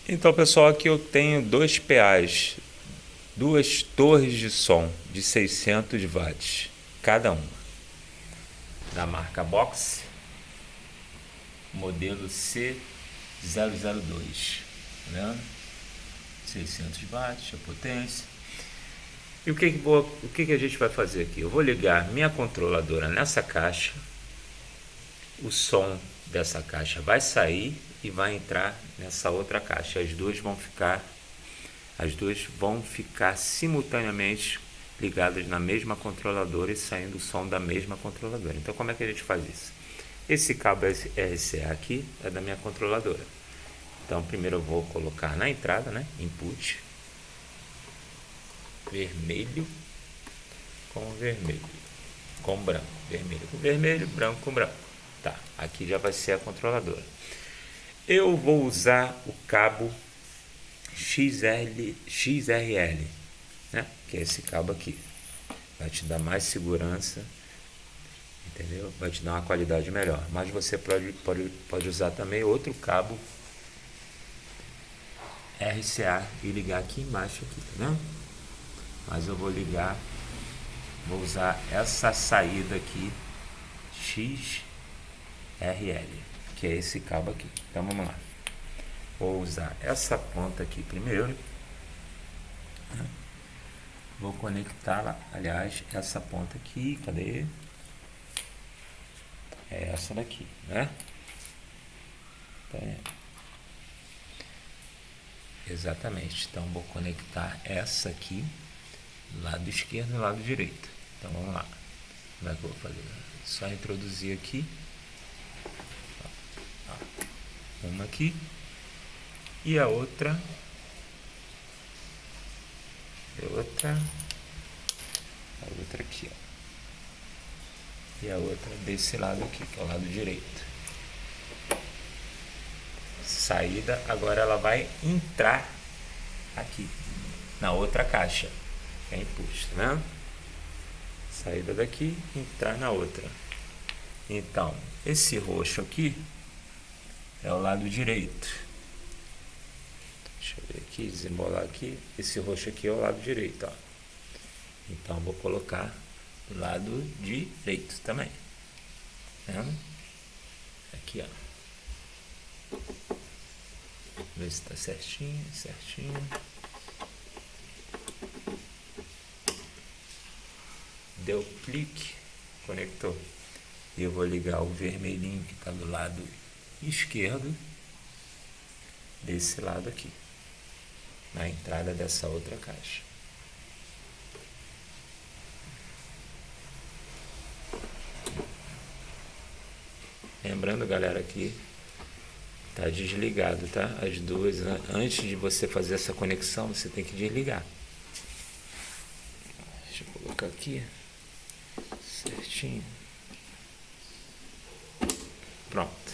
Então, pessoal, aqui eu tenho dois PAs, duas torres de som de 600 watts cada uma, da marca Box, modelo C002, tá vendo? 600 watts a potência. E o que a gente vai fazer aqui? Eu vou ligar minha controladora nessa caixa, o som dessa caixa vai sair e vai entrar nessa outra caixa. As duas vão ficar simultaneamente ligadas na mesma controladora e saindo o som da mesma controladora. Então, como é que a gente faz isso? Esse cabo RCA aqui é da minha controladora. Então, primeiro eu vou colocar na entrada, né? Input vermelho com vermelho com branco, vermelho com vermelho, branco com branco. Tá, aqui já vai ser a controladora. Eu vou usar o cabo XRL, né? Que é esse cabo aqui. Vai te dar mais segurança, entendeu? Vai te dar uma qualidade melhor. Mas você pode usar também outro cabo RCA e ligar aqui embaixo, aqui, tá vendo? Mas eu vou usar essa saída aqui XRL, que é esse cabo aqui. Então vamos lá. Vou usar essa ponta aqui primeiro. Vou conectá-la, aliás, essa ponta aqui, cadê? É essa daqui, né? Exatamente. Então vou conectar essa aqui, lado esquerdo e lado direito. Então vamos lá. Como é que eu vou fazer? Só introduzir aqui. Uma aqui. E a outra. A outra aqui, ó. E a outra desse lado aqui, que é o lado direito. Saída, agora ela vai entrar aqui na outra caixa, que é input, tá vendo? Saída daqui, entrar na outra. Então, esse roxo aqui é o lado direito. Deixa eu ver aqui, desembolar aqui. Esse roxo aqui é o lado direito, ó. Então, vou colocar do lado direito também. Tá vendo? Aqui, ó. Ver se tá certinho. Deu clique, conectou. E eu vou ligar o vermelhinho que está do lado esquerdo desse lado aqui, na entrada dessa outra caixa. Lembrando, galera, que tá desligado, tá? As duas, antes de você fazer essa conexão, você tem que desligar. Deixa eu colocar aqui certinho. Pronto.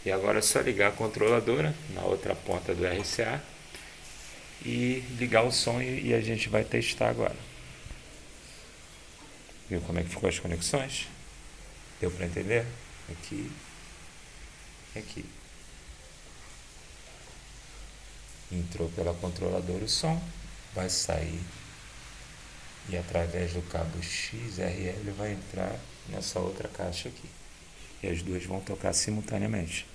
E agora é só ligar a controladora na outra ponta do RCA e ligar o som e a gente vai testar agora. Viu como é que ficou as conexões? Deu para entender? Aqui. Entrou pela controladora o som, vai sair e através do cabo XRL vai entrar nessa outra caixa aqui. E as duas vão tocar simultaneamente.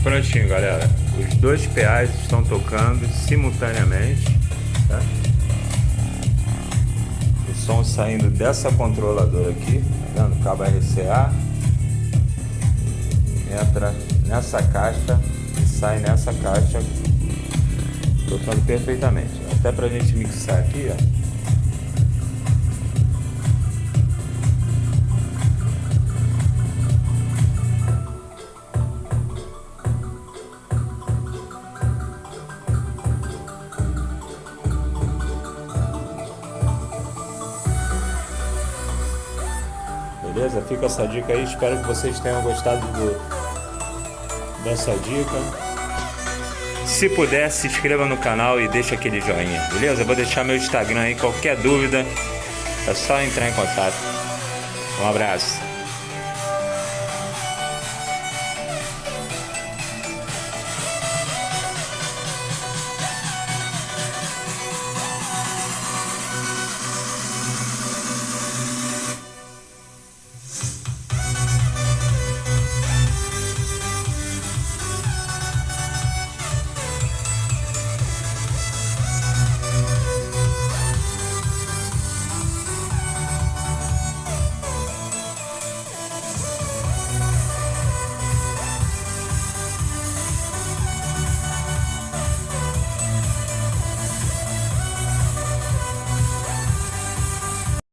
Prontinho, galera. Os dois PAs estão tocando simultaneamente, tá? O som saindo dessa controladora aqui, tá vendo? Cabo RCA entra nessa caixa e sai nessa caixa, tocando perfeitamente. Até pra gente mixar aqui, ó. Beleza? Fica essa dica aí, espero que vocês tenham gostado dessa dica. Se puder, se inscreva no canal e deixa aquele joinha, beleza? Eu vou deixar meu Instagram aí, qualquer dúvida é só entrar em contato. Um abraço.